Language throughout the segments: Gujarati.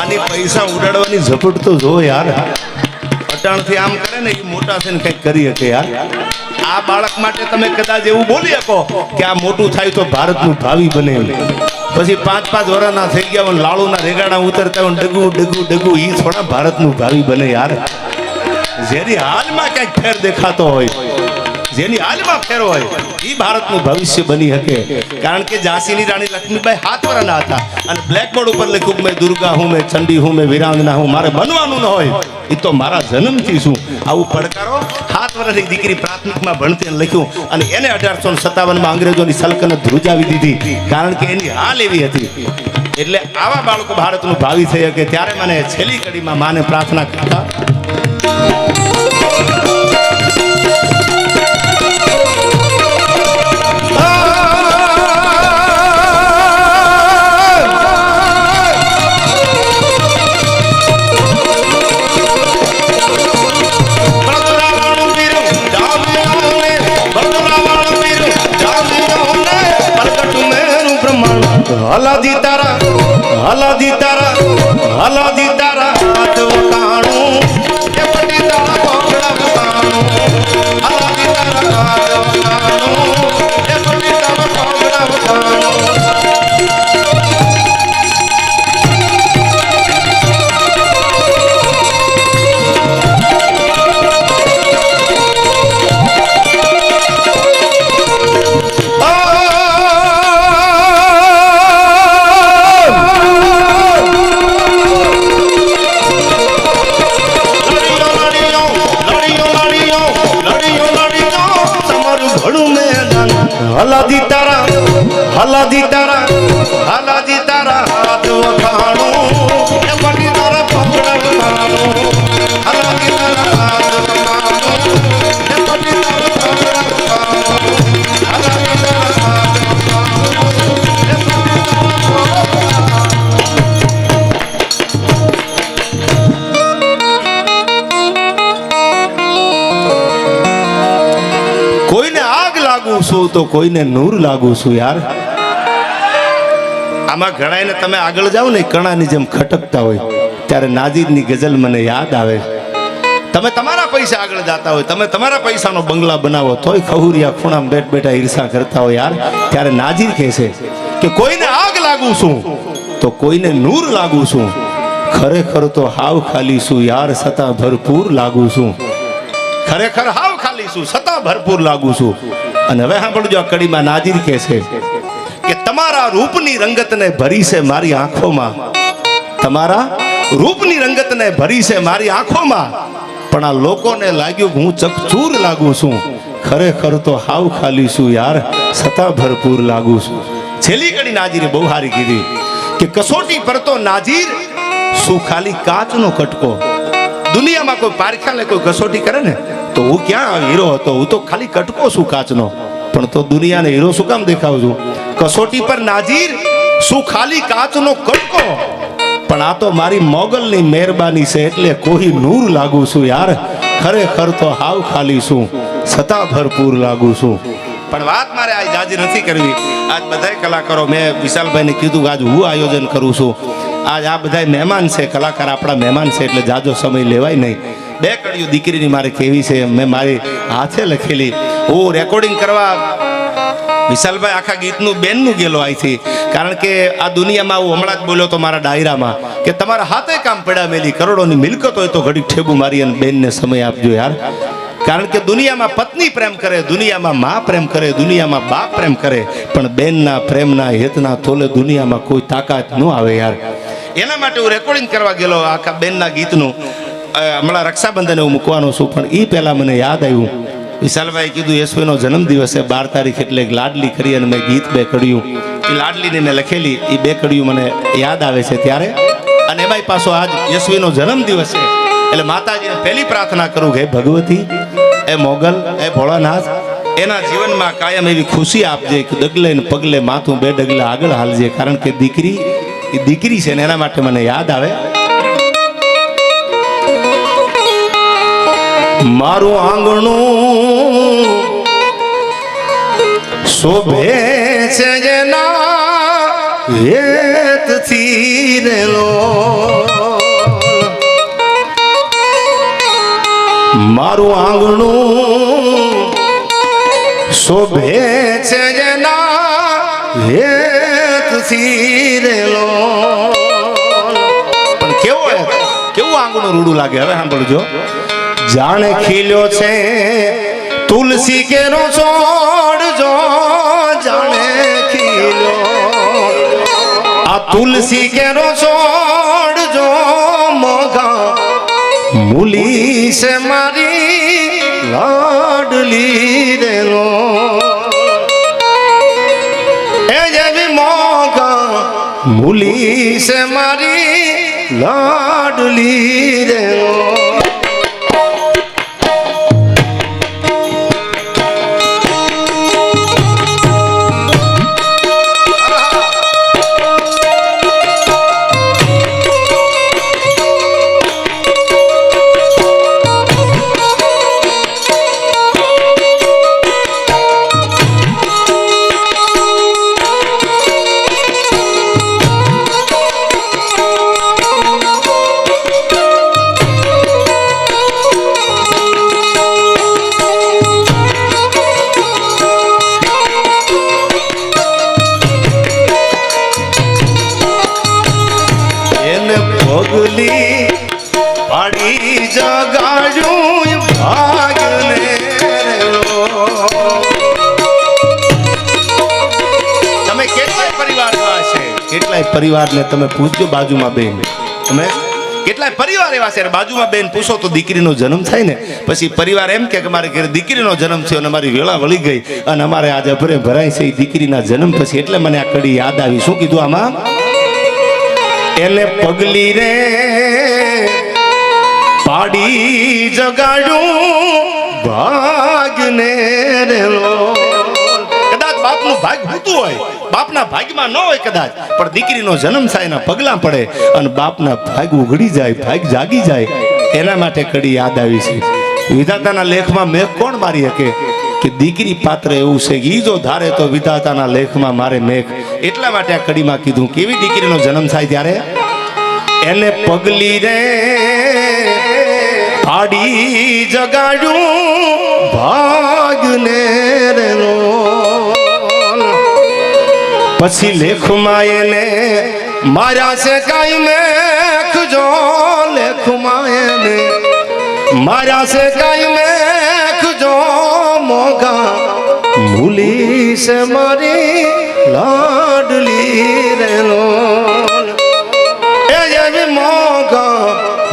આની પૈસા ઉડાડવાની ઝપટ તો જો યાર. અટાણથી આમ કરે ને એ મોટા છે ને કંઈક કરી શકે યાર. આ બાળક માટે તમે કદાચ એવું બોલી શકો કે આ મોટું થાય તો ભારતનું ભાવિ બને. પછી 5-5 વર્ષના થઈ ગયા હોય લાડુના રેગાડા ઉતરતા હોય ડગું ડગું ડગું, એ થોડા ભારતનું ભાવિ બને યાર. જેની હાલમાં કંઈક ફેર દેખાતો હોય, જેની હાલમાં ફેર હોય એ ભારતનું ભવિષ્ય બની શકે. કારણ કે ઝાંસીની રાણી લક્ષ્મીબાઈ 7 વર્ષના હતા અને બ્લેકબોર્ડ ઉપર લખ્યું કે મેં દુર્ગા હું, મેં ચંડી હું, મેં વીરાંગના હું, મારે બનવાનું ન હોય એ તો મારા જન્મથી શું. આવું પડકારો 7 વર્ષની દીકરી પ્રાથમિકમાં ભણતી અને લખ્યું. અને એને 1857માં અંગ્રેજોની સલ્તનત ધ્રુજાવી દીધી, કારણ કે એની હાલ એવી હતી. એટલે આવા બાળકો ભારતનું ભાવિ થઈ શકે. ત્યારે મને છેલ્લી કડીમાં માને પ્રાર્થના કરતા હલાદી તારા હલાદી તારા હલાદી તારા હાથ વકાણું એ પટી તારા કોકડા વકાણું. હલાદી તારા હાથ વકાણું એ પટી તારા કોકડા વકાણું. હલાદી તારા હલાદી તારા હલાદી તારા હાથ વખાણું એ પટી તારા પગડા વખાણું. હલાદી તારા હાથ વખાણું એ પટી તારા પગડા વખાણું. હલાદી તારા હાથ વખાણું એ પટી તારા. કોઈને આગ લાગુ છું તો કોઈને નૂર લાગુ છું યાર. આમાં ઘણાને તમે આગળ જાઓ ને કણાની જેમ ખટકતા હોય ત્યારે નાજીરની ગઝલ મને યાદ આવે. તમે તમારા પૈસા આગળ જાતા હોય, તમે તમારા પૈસાનો બંગલા બનાવો તોય ખહુરિયા ખૂણામાં બેઠ બેઠા ઈર્ષા કરતા હોય યાર. ત્યારે નાજીર કહે છે કે કોઈને આગ લાગુ છું તો કોઈને નૂર લાગુ છું. ખરેખર તો હાવ ખાલી છું યાર, છતાં ભરપૂર લાગુ છું. ખરેખર હાવ ખાલી છું છતાં ભરપૂર લાગુ છું. અને હવે સાંભળજો, આ કડીમાં નાજીર કહે છે કે તમારા રૂપની રંગતને ભરી છે મારી આંખોમાં, તમારા રૂપની રંગતને ભરી છે મારી આંખોમાં, પણ આ લોકોને લાગ્યું કે હું ચકચૂર લાગુ છું. ખરેખર તો હાવ ખાલી છું યાર, છતાં ભરપૂર લાગુ છું. છેલ્લી કડી નાજીરે બહુ સારી કીધી કે કસોટી પર તો નાજીર શું ખાલી કાચનો કટકો. દુનિયામાં કોઈ પારખ્યાને કોઈ કસોટી કરે ને તો હું ક્યાં હીરો હતો, હું તો ખાલી કટકો છું કાચનો, પણ તો દુનિયાને હીરો શું કામ દેખાવું છું. કસોટી પર નાજીર શું ખાલી કાચનો કટકો, પણ આ તો મારી મોગલની મહેરબાની છે એટલે કોઈ નૂર લાગુ છું યાર. ખરેખર તો હાવ ખાલી છું છતાં ભરપૂર લાગુ છું. પણ વાત મારે આજ જાજી નથી કરવી. આજ બધા કલાકારો, મેં વિશાલભાઈને કીધું કે આજ હું આયોજન કરું છું. આજ આ બધા મહેમાન છે, કલાકાર આપણા મહેમાન છે, એટલે જાજો સમય લેવાય નહીં. 2 કડીઓ દીકરીની મારે કેવી છે, મેં મારી હાથે લખેલી. હું રેકોર્ડિંગ કરવા વિશાલભાઈ આખા ગીતનું બેનનું ગયેલો અહીંથી, કારણ કે આ દુનિયામાં હું હમણાં જ બોલ્યો તો મારા ડાયરામાં કે તમારા હાથે કામ પડ્યા મેલી, કરોડોની મિલકત હોય તો ઘડી ઠેબુ મારી અને બેનને સમય આપજો યાર. કારણ કે દુનિયામાં પત્ની પ્રેમ કરે, દુનિયામાં મા પ્રેમ કરે, દુનિયામાં બાપ પ્રેમ કરે, પણ બેનના પ્રેમના હેતના તોલે દુનિયામાં કોઈ તાકાત ન આવે યાર. એના માટે હું રેકોર્ડિંગ કરવા ગયેલો આખા બેનના ગીતનું. હમણાં રક્ષાબંધને હું મૂકવાનો છું, પણ એ પહેલાં મને યાદ આવ્યું, વિશાલભાઈ કીધું યશવીનો જન્મદિવસ છે 12 તારીખ, એટલે લાડલી કરી અને મેં ગીત 2 કડીયું એ લાડલીને મેં લખેલી. એ 2 કડીયું મને યાદ આવે છે ત્યારે. અને એમાંય પાછો આજ યશવીનો જન્મદિવસ છે એટલે માતાજીને પહેલી પ્રાર્થના કરું કે ભગવતી, એ મોગલ, એ ભોળાનાથ, એના જીવનમાં કાયમ એવી ખુશી આપજે કે ડગલે ને પગલે માથું 2 ડગલા આગળ હાલજે. કારણ કે દીકરી એ દીકરી છે ને એના માટે મને યાદ આવે મારું આંગણું શોભે છે જેના હેતથી રેલો મારું આંગણું શોભે છે જેના હેતથી રેલો. પણ કેવું આંગણું રૂડું લાગે. હવે સાંભળજો. જાણે ખીલ્યો છે તુલસી કેરો છોડ, જો જાણે ખીલ્યો આ તુલસી કેરો છોડ, જો મોગા મૂલી છે મારી લાડલી રેલો. એ જેવી મોગા મૂલી છે મારી લાડલી રેલો. પગલી પાડી જગાડ્યું ભાગને રેલો. તમે કેટલાય પરિવાર એવા છે, કેટલાય પરિવારને તમે પૂછજો બાજુમાં બેન, તમે કેટલાય પરિવાર એવા છે બાજુમાં બેન પૂછો તો દીકરીનો જન્મ થાય ને પછી પરિવાર એમ કે મારે ઘરે દીકરીનો જન્મ થયો અને અમારી વેળા વળી ગઈ અને અમારે આજે ભરે ભરાય છે દીકરીના જન્મ પછી. એટલે મને આ કડી યાદ આવી. શું કીધું આમાં? એને પગલી રે પાડી જગાડ્યું ભાગને રેલો. કદાચ બાપનું ભાગ હોતું હોય, બાપના ભાગમાં ન હોય કદાચ, પણ દીકરીનો જન્મ થાય એના પગલા પડે અને બાપના ભાગ ઉઘડી જાય, ભાગ જાગી જાય. એના માટે કડી યાદ આવી છે. વિધાતાના લેખમાં મેઘ કોણ મારી શકે કે દીકરી પાત્ર એવું છે કે ઈ જો ધારે તો વિધાતાના લેખમાં મારે મેઘ. એટલા માટે આ કડીમાં કીધું કેવી દીકરીનો જન્મ થાય ત્યારે એને પગલી રે પાડી જગાડ્યું ભાગને રેલો. પછી લેખમાં એને માર્યા છે કાઈ મેઘ, જો લેખમાં એને માર્યા છે કાઈ મેઘ, જો મોગા મૂલી છે મારી લાડલી રેલો. એ જેવી મોગા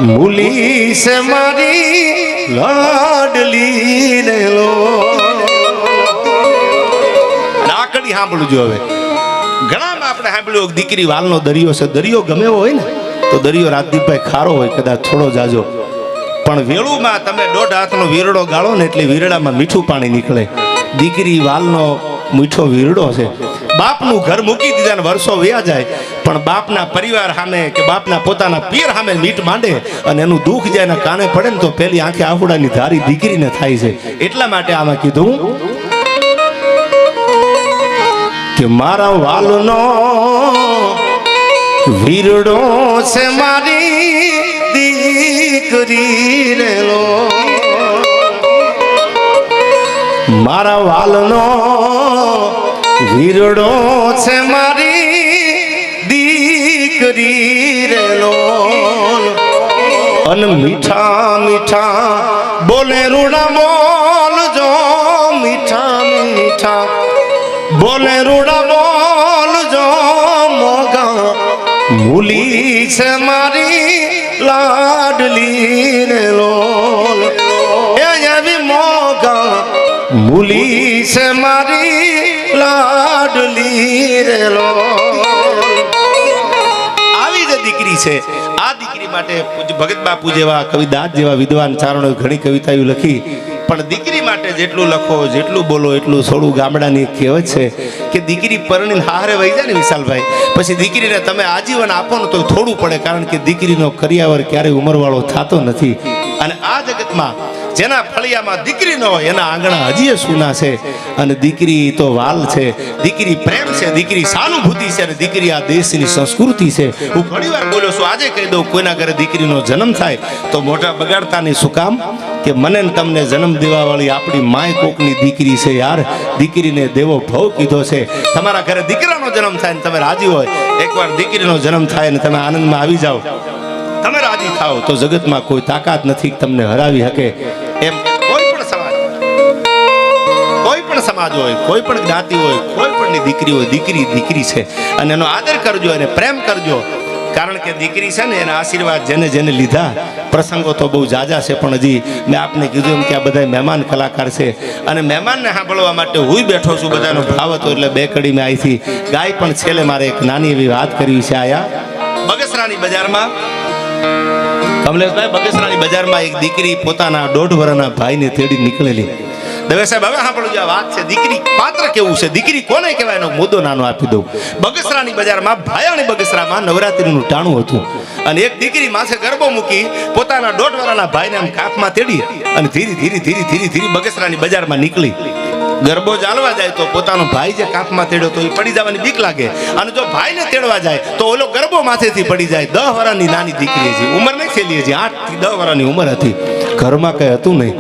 મૂલી છે મારી લાડલી રેલો. નાકડી સાંભળજો. હવે ઘણામાં આપણે સાંભળ્યું દીકરી વાલનો દરિયો છે. દરિયો ગમે હોય ને તો દરિયો રાજદીપભાઈ ખારો હોય કદાચ થોડો જાજો, પણ વેળુમાં તમે 1.5 હાથનો વીરડો ગાળો ને એટલે વીરડામાં મીઠું પાણી નીકળે. દીકરી વાલનો મીઠો વીરડો છે. બાપનું ઘર મૂકી દીધા ને વર્ષો વયા જાય, પણ બાપના પરિવાર સામે કે બાપના પોતાના પિયર સામે મીઠ માંડે અને એનું દુઃખ જાય ને કાને પડે ને તો પેલી આંખે આહુડાની ધારી દીકરીને થાય છે. એટલા માટે આમાં કીધું કે મારા વાલનો વીરડો છે મારી દીકરી રેલો. મારા વાલનો વીરડો છે મારી દીકરી રેલો. અન મીઠા મીઠા બોલે રૂડા બોલજો, મીઠા મીઠા બોલે રૂડા બોલજો, મોગા મૂલી છે મારી લાડલી રેલો. એ જેવી મોગા મૂલી છે મારી લાડલી રેલો. આવી જ દીકરી છે. આ દીકરી માટે ભગત બાપુ જેવા કવિદાસ જેવા વિદ્વાન ચારણોએ ઘણી કવિતાઓ લખી, પણ દીકરી માટે જેટલું લખો જેટલું બોલો એટલું થોડું. ગામડાની કહેવત છે કે દીકરી પરણીને હારે વહી જાય ને વિશાલભાઈ, પછી દીકરીને તમે આજીવન આપો ને તો થોડું પડે, કારણ કે દીકરીનો કરિયાવર ક્યારેય ઉંમરવાળો થતો નથી. અને આ જગતમાં જેના ફળિયામાં દીકરી ન હોય એના આંગણા હજી સૂના છે. અને દીકરી તો વાલ છે, દીકરી પ્રેમ છે, દીકરી સહાનુભૂતિ છે, અને દીકરી આ દેશની સંસ્કૃતિ છે. હું ઘણીવાર બોલ્યો છું, આજે કહી દઉં, કોઈના ઘરે દીકરીનો જન્મ થાય તો મોઢા બગાડતાની શું કામ? કે મને ને તમને જન્મ દેવા વાળી આપણી માય કોકની દીકરી છે યાર. દીકરીને દેવો ભવ કીધો છે. તમારા ઘરે દીકરાનો જન્મ થાય ને તમે રાજી હોય, એકવાર દીકરીનો જન્મ થાય ને તમે આનંદમાં આવી જાઓ, તમે રાજી થાઓ, તો જગતમાં કોઈ તાકાત નથી તમને હરાવી શકે. એમ કોઈ પણ સમાજ હોય, કોઈ પણ જ્ઞાતિ હોય, કોઈ પણની દીકરી હોય, દીકરી દીકરી છે. અને એનો આદર કરજો, એને પ્રેમ કરજો. કારણ કે દીકરી છે ને એના આશીર્વાદ જેને જેને લીધા, પ્રસંગો તો બહુ જાજા છે, પણ હજી મેં આપને કીધું એમ કે આ બધા મહેમાન કલાકાર છે. અને મહેમાનને સાંભળવા માટે હું બેઠો છું, બધાનો ભાવ હતો એટલે બે કડી મેં અહીંથી ગાય. પણ છેલ્લે મારે એક નાની એવી વાત કરવી છે. આયા બગસરાની બજારમાં, કમલેશભાઈ, બગસરાની બજારમાં એક દીકરી પોતાના 1.5 વર્ષના ભાઈને તેડી નીકળેલી. દવે સાહેબ, હવે સાંભળજો આ વાત છે. દીકરી પાત્ર કેવું છે, દીકરી કોને કહેવાય એનો મુદ્દો નાનો આપી દઉં. બગસરાની બજારમાં, ભાયાણી બગસરામાં નવરાત્રીનું ટાણું હતું. અને એક દીકરી માથે ગરબો મૂકી પોતાના 1.5 વર્ષના ભાઈને આમ કાપમાં તેડી અને ધીરે ધીરે ધીરે ધીરે ધીરે બગસરાની બજારમાં નીકળી. ગરબો ચાલવા જાય તો પોતાનો ભાઈ જે કાપમાં તેડ્યો તો એ પડી જવાની બીક લાગે. અને જો ભાઈને તેડવા જાય તો ઓલો ગરબો માથેથી પડી જાય. 10 વર્ષની નાની દીકરી હતી, ઉંમર નહીં થયેલી હજી, 8 થી 10 વર્ષની ઉંમર હતી. ઘરમાં કઈ હતું નહીં.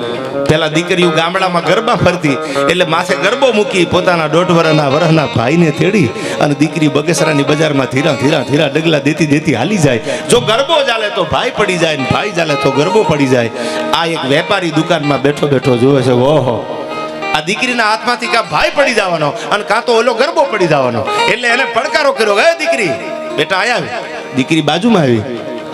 પેલા દીકરીઓ ગામડામાં ગરબા ફરતી એટલે માથે ગરબો મૂકી પોતાના 1.5 વર્ષના ભાઈને તેડી અને દીકરી બગસરાની બજારમાં ધીરા ધીરા ધીરા ડગલા દેતી દેતી હાલી જાય. જો ગરબો ચાલે તો ભાઈ પડી જાય, ને ભાઈ ચાલે તો ગરબો પડી જાય. આ એક વેપારી દુકાનમાં બેઠો બેઠો જોવે છે, ઓહો, આ દીકરીના હાથમાંથી કાં ભાઈ પડી જવાનો અને કાં તો ઓલો ગરબો પડી જવાનો. એટલે એને પડકારો કર્યો, હે દીકરી, બેટા આયા. દીકરી બાજુમાં આવી,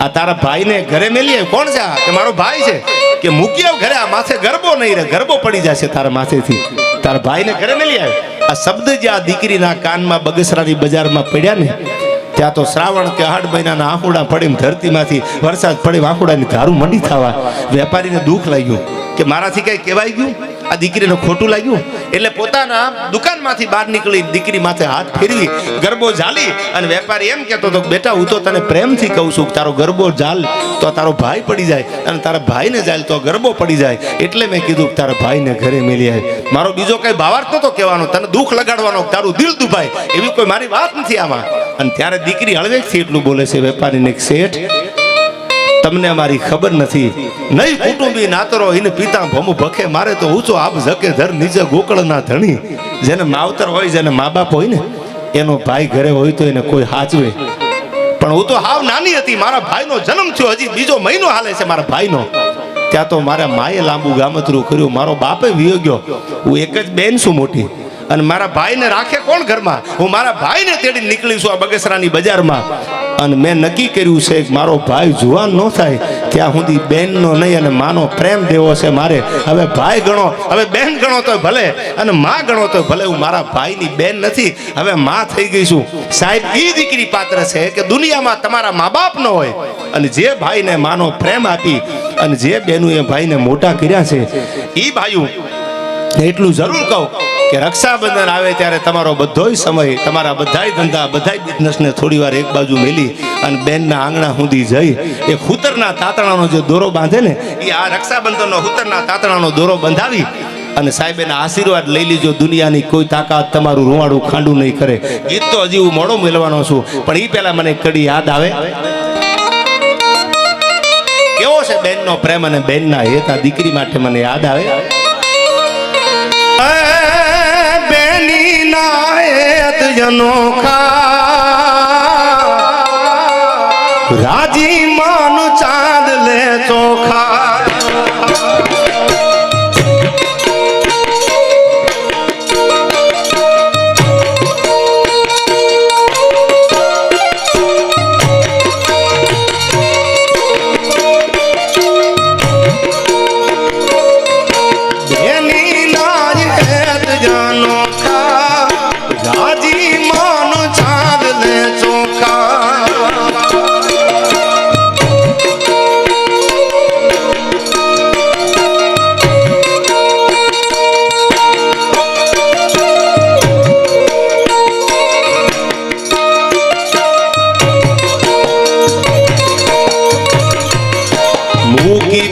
આ તારા ભાઈને ઘરે મેલી આવી. કોણ છે? કે મારો ભાઈ છે. કે મૂકી આવ ઘરે, આ માથે ગરબો નહીં રહે, ગરબો પડી જશે તારા માથેથી. તારા ભાઈને ઘરે મેલી આવે. આ શબ્દ જે આ દીકરીના કાનમાં બગસરાની બજારમાં પડ્યા ને, ત્યાં તો શ્રાવણ કે 8 મહિનાના આંખોડા પડીને ધરતીમાંથી વરસાદ પડી આંખોડાની ધારું મંડી થવા. વેપારીને દુઃખ લાગ્યું કે મારાથી કઈ કહેવાય ગયું, આ દીકરીને ખોટું લાગ્યું. એટલે પોતાના દુકાનમાંથી બહાર નીકળી દીકરી માથે હાથ ફેરવી ગરબો ઝાલી અને વેપારી એમ કહેતો હતો, બેટા હું તો તને પ્રેમથી કહું છું, તારો ગરબો ઝાલ તો તારો ભાઈ પડી જાય, અને તારા ભાઈને ઝાલ તો ગરબો પડી જાય. એટલે મેં કીધું કે તારા ભાઈને ઘરે મેલી આવે. મારો બીજો કઈ ભાવાર્થ નતો કહેવાનો, તને દુઃખ લગાડવાનો, તારું દિલ દુભાય એવી કોઈ મારી વાત નથી આમાં. અને ત્યારે દીકરી હળવેકથી એટલું બોલે છે વેપારીને, શેઠ તમને અમારી ખબર નથી, નહીં કુટુંબી નાતરો એને પિતા ભમુ ભખે મારે તો ઊંચો આપ ઝકે ધર નીચે ગોકળના ધણી. જેને માવતર હોય, જેને મા બાપ હોય ને, એનો ભાઈ ઘરે હોય તો એને કોઈ હાચવે. પણ હું તો હાવ નાની હતી, મારા ભાઈનો જન્મ થયો, હજી 2 મહિનો હાલે છે મારા ભાઈનો, ત્યાં તો મારા માએ લાંબુ ગામતરું કર્યું, મારો બાપે વિયો ગયો. હું એક જ બેન છું મોટી, અને મારા ભાઈને રાખે કોણ ઘરમાં? હું મારા ભાઈને તેડી નીકળી છું આ બગસરાની બજારમાં. અને મેં નક્કી કર્યું છે કે મારો ભાઈ જુવાન ન થાય ત્યાં સુધી બેનનો નહીં અને માનો પ્રેમ દેવો છે મારે. હવે ભાઈ ગણો, હવે બેન ગણો તો ભલે, અને માં ગણો તો ભલે, હું મારા ભાઈની બેન નથી, હવે માં થઈ ગઈ છું. સાહેબ, એ દીકરી પાત્ર છે કે દુનિયામાં તમારા મા બાપ ન હોય અને જે ભાઈને માનો પ્રેમ આપી અને જે બેનું એ ભાઈને મોટા કર્યા છે, એ ભાઈઓ એટલું જરૂર કહું કે રક્ષાબંધન આવે ત્યારે તમારો બધોય સમય, તમારા બધાય ધંધા, બધાય બિઝનેસને થોડી વાર એક બાજુ મેલી અને બેનના આંગણા સુધી જઈ એ ખૂતરના તાતણાનો જે દોરો બાંધે ને, એ આ રક્ષાબંધનનો ખૂતરના તાતણાનો દોરો બંધાવી અને સાહેબના આશીર્વાદ લઈ લીજો. દુનિયાની કોઈ તાકાત તમારું રૂવાડું ખાંડું નહીં કરે. ગીત તો હજી હું મોડો મેળવાનો છું, પણ એ પહેલા મને કડી યાદ આવે. કેવો છે બેનનો પ્રેમ અને બેનના હેત, આ દીકરી માટે મને યાદ આવે. બેની ના હેત અનોખા, રાજી મન ચાંદ લે ચોખા.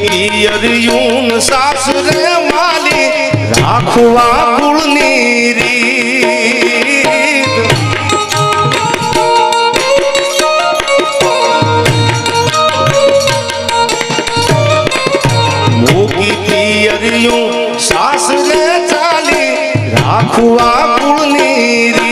પિયરિયું સાસરે માલી રાખવા કુળની રીત મૂકી પિયરિયું સાસરે ચાલી રાખવા કુળની રીત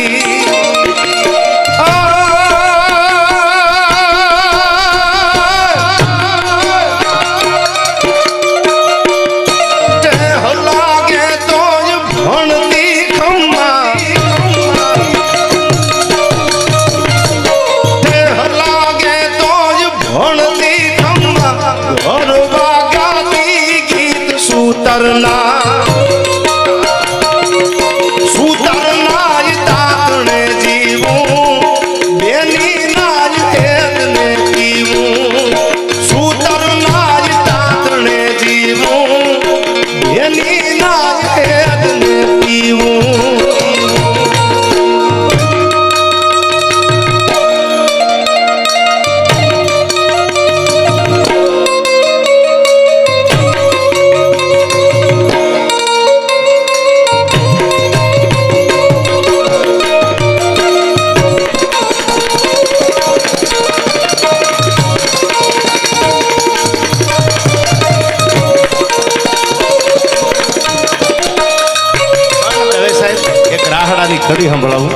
ખરી સંભળાવું.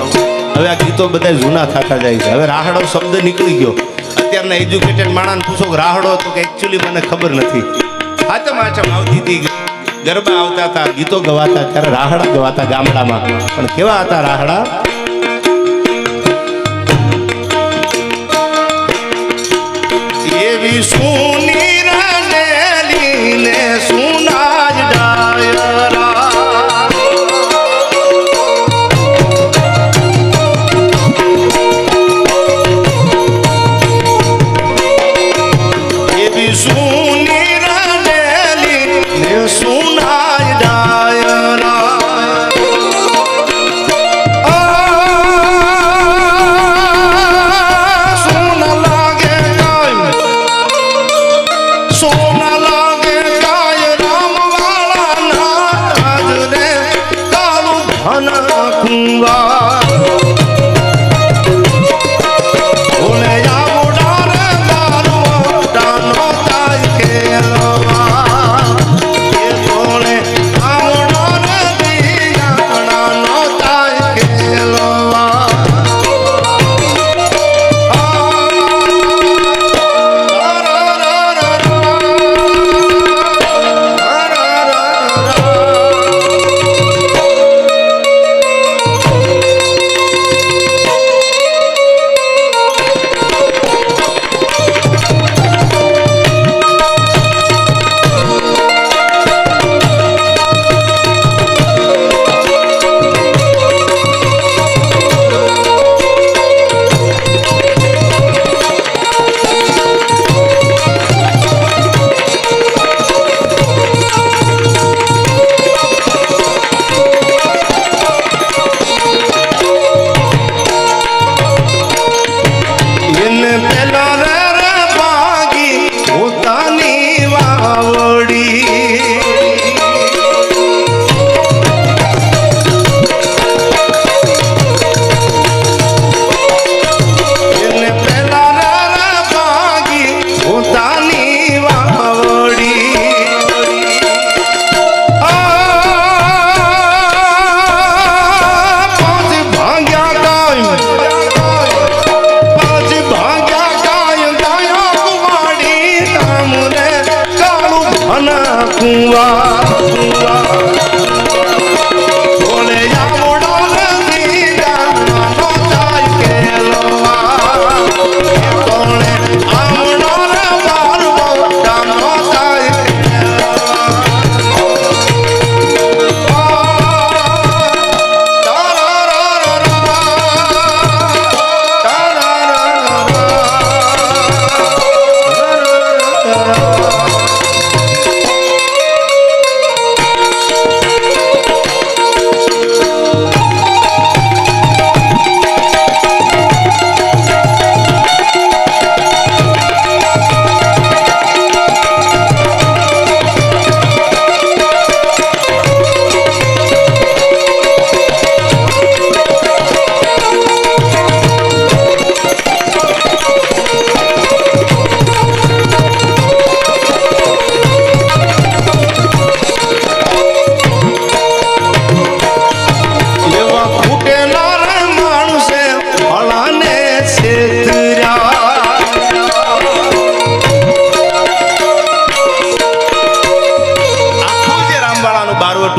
હવે આ ગીતો બધા જૂના થતા જાય છે. હવે રાહડો શબ્દ નીકળી ગયો. અત્યારના એજ્યુકેટેડ માણસને પૂછો કે રાહડો તો કે એકચ્યુઅલી મને ખબર નથી. હાચમ આવતી હતી, ગરબા આવતા હતા, ગીતો ગવાતા, ત્યારે રાહડા ગવાતા ગામડામાં. પણ કેવા હતા રાહડા? એવી સુની રાનેલી ને સુના જ ડાયરા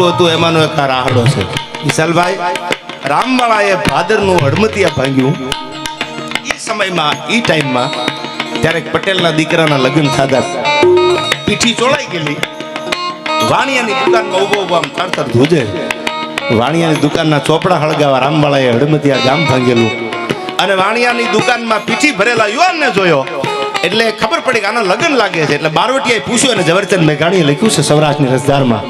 દીકરું હતું એમાંનો એક આ રાહડો છે. વિશાલભાઈ, રામવાળાએ ભાદરનું હડમતિયા ભાંગ્યું એ સમયમાં, એ ટાઈમમાં, ત્યારે પટેલના દીકરાના લગ્ન થતા, પીઠી ચોળાઈ ગયેલી, વાણિયાની દુકાનમાં ઉભો ઉભો આમ તરતર ધ્રુજે. વાણિયાની દુકાનના ચોપડા હળગાવા રામવાળાએ હડમતિયા ગામ ભાંગેલું અને વાણિયાની દુકાનમાં પીઠી ભરેલા યુવાનને જોયો એટલે ખબર પડી કે આના લગ્ન લાગે છે. એટલે બારવટીયાએ પૂછ્યું અને ઝવેરચંદ મેઘાણીએ લખ્યું છે સૌરાષ્ટ્રની રસધારમાં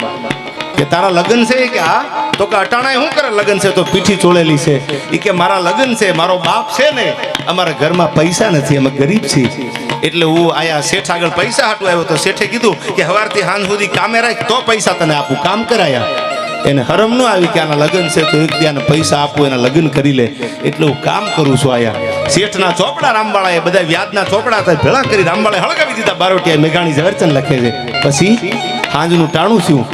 કે તારા લગ્ન છે કે હા? તો કે અટાણાએ શું કરે લગ્ન છે? તો પીઠી ચોળેલી છે. એ કે મારા લગ્ન છે, મારો બાપ છે ને, અમારા ઘરમાં પૈસા નથી, અમે ગરીબ છીએ, એટલે હું આયા શેઠ આગળ પૈસા હાટું આવ્યો. તો શેઠે કીધું કે સવારથી સાંજ સુધી કામે રાખ તો પૈસા તને આપું. કામ કરાયા. એને હરમ ન આવી કે આના લગ્ન છે તો એક ત્યાં પૈસા આપું, એના લગ્ન કરી લે, એટલે હું કામ કરું છું આયા. શેઠના ચોપડા રામવાળાએ બધા વ્યાજના ચોપડા હતા ભેળા કરી રામવાળાએ હળગાવી દીધા. બારોટિયા મેઘાણી ઝવેરચંદ લખે છે. પછી સાંજનું ટાણું થયું.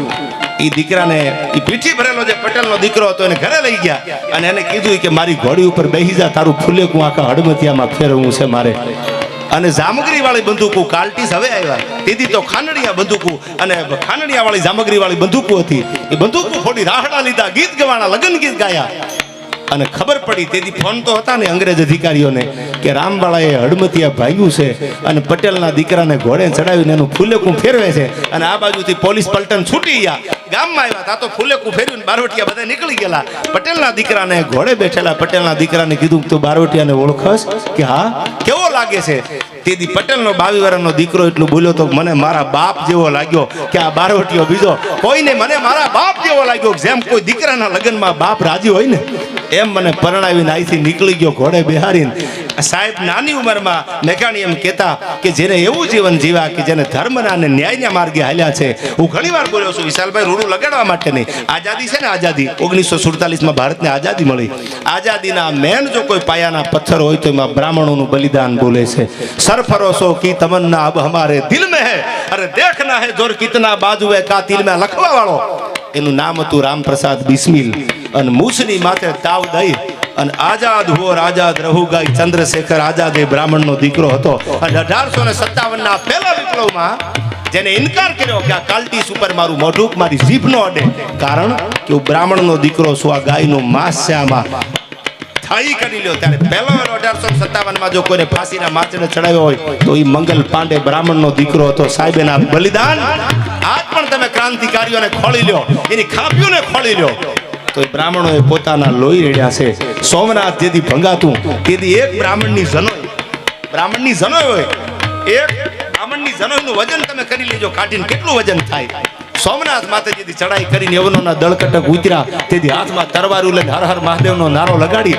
એ દીકરાને, એ પીઠી ભરેલો જે પટેલનો દીકરો હતો, એને ઘરે લઈ ગયા અને એને કીધું કે મારી ઘોડી ઉપર બેસી જા, તારું ફૂલેકું આખા હડમતિયામાં ફેરવવું છે મારે. અને જામગરી વાળી બંદૂકો કાર્ટિસ હવે આવ્યા, તેથી તો ખાનડિયા બંદૂકો અને ખાનડિયા વાળી જામગરી વાળી બંદૂકો હતી. એ બંદૂકો ફોડી રાહડા લીધા, ગીત ગવાના, લગ્ન ગીત ગાયા. અને ખબર પડી, તેથી ફોન તો હતા ને અંગ્રેજ અધિકારીઓને, કે રામવાળાએ હડમતિયા ભાગ્યું છે અને પટેલના દીકરાને ઘોડે ચડાવીને એનું ફૂલેકું ફેરવે છે. અને આ બાજુથી પોલીસ પલટન છૂટી ગયા, ગામમાં આવ્યા તા તો ફૂલેકું ફેરવીને બારવટિયા બધા નીકળી ગયેલા. પટેલના દીકરાને ઘોડે બેઠેલા પટેલના દીકરાને કીધું તું બારવટિયાને ઓળખસ? કે હા. કેવો લાગે છે? તેથી પટેલનો 22 વર્ષનો દીકરો એટલું બોલ્યો તો મને મારા બાપ જેવો લાગ્યો. કે આ બારવટીયો બીજો કોઈને મને મારા બાપ જેવો લાગ્યો. જેમ કોઈ દીકરાના લગ્નમાં બાપ રાજી હોય ને એમ મને પરણાવીને અહીંથી નીકળી ગયો ઘોડે બેહારીને. સાહેબ નાની ઉંમરમાં મેઘાણી એમ કહેતા કે જેને એવું જીવન જીવ્યા કે જેને ધર્મના અને ન્યાયના માર્ગે હાલ્યા છે. હું ઘણી વાર બોલ્યો છું વિશાલભાઈ, રૂડું લગાડવા માટે નહીં. આઝાદી છે ને, આઝાદી 1947માં ભારતને આઝાદી મળી. આઝાદીના મેન જો કોઈ પાયાના પથ્થર હોય તો એમાં બ્રાહ્મણોનું બલિદાન બોલે છે. સરફરોસો કી તમન્ના અબ હમારે દિલ में है, અરે देखना है जोर कितना बाजुए का तिल में લખવા વાળો, એનું નામ હતું રામપ્રસાદ બિસ્મિલ. અને મૂછની માથે તાવ દઈ અને આઝાદ હો આઝાદ રહુગા ચંદ્રશેખર આઝાદ એ બ્રાહ્મણનો દીકરો હતો. અને 1857ના પહેલા વિપ્લવમાં જેને ઇનકાર કર્યો કે આ કાલ્ટીસ ઉપર મારું મોઢું, મારી જીભ નો અડે, કારણ કે હું બ્રાહ્મણનો દીકરો છું, આ ગાયનું માંસ છે, આમાં થાળી કરી લ્યો. ત્યારે પહેલો 1857માં જો કોઈને ફાંસીના માચડે ચડાવ્યો હોય તો એ મંગલ પાંડે બ્રાહ્મણનો દીકરો હતો. સાહેબેના બલિદાન આજ પણ તમે ક્રાંતિકારીઓને ખોળી લ્યો, એની ખાપીઓને ખોળી લ્યો, તો એ બ્રાહ્મણોએ પોતાના લોહી રેડ્યા છે. સોમનાથ જેથી ભંગાતું તેથી એક બ્રાહ્મણની જનોય હોય, એક બ્રાહ્મણની જનોયનું વજન તમે કરી લેજો કાઢીને, કેટલું વજન થાય. સોમનાથ માથે જેથી ચડાઈ કરીને યવનોના દળકટક ઉતર્યા, તેથી હાથમાં તરવારું લઈને હર હર મહાદેવનો નારો લગાડી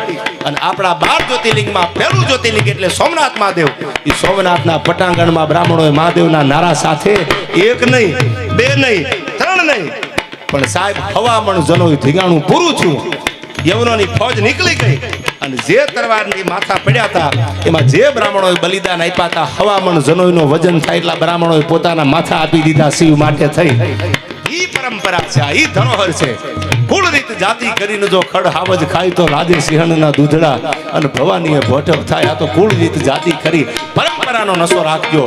અને આપણા 12 જ્યોતિર્લિંગમાં પહેલું જ્યોતિર્લિંગ એટલે સોમનાથ મહાદેવ. એ સોમનાથના પટાંગણમાં બ્રાહ્મણોએ મહાદેવના નારા સાથે એક નહીં, બે નહીં, ત્રણ નહીં, પણ સાહેબ હવામણ જનોય ધીગાણું પૂરું થયું. યવનોની ફોજ નીકળી ગઈ અને જે તરવારની માથા પડ્યા હતા એમાં જે બ્રાહ્મણોએ બલિદાન આપ્યા હતા, હવામણ જનોયનો વજન થાય એટલા બ્રાહ્મણોએ પોતાના માથા આપી દીધા શિવ માટે થઈ. ઈ પરંપરા છે, ઈ ધરોહર છે. કુળ રીત જાતિ કરીને જો ખડ હાવજ ખાય તો રાધે સિંહણના દૂધડા અને ભવાનીએ ભોટક થાય. આ તો કુળ રીત જાતિ કરી પરંપરાનો નશો રાખજો,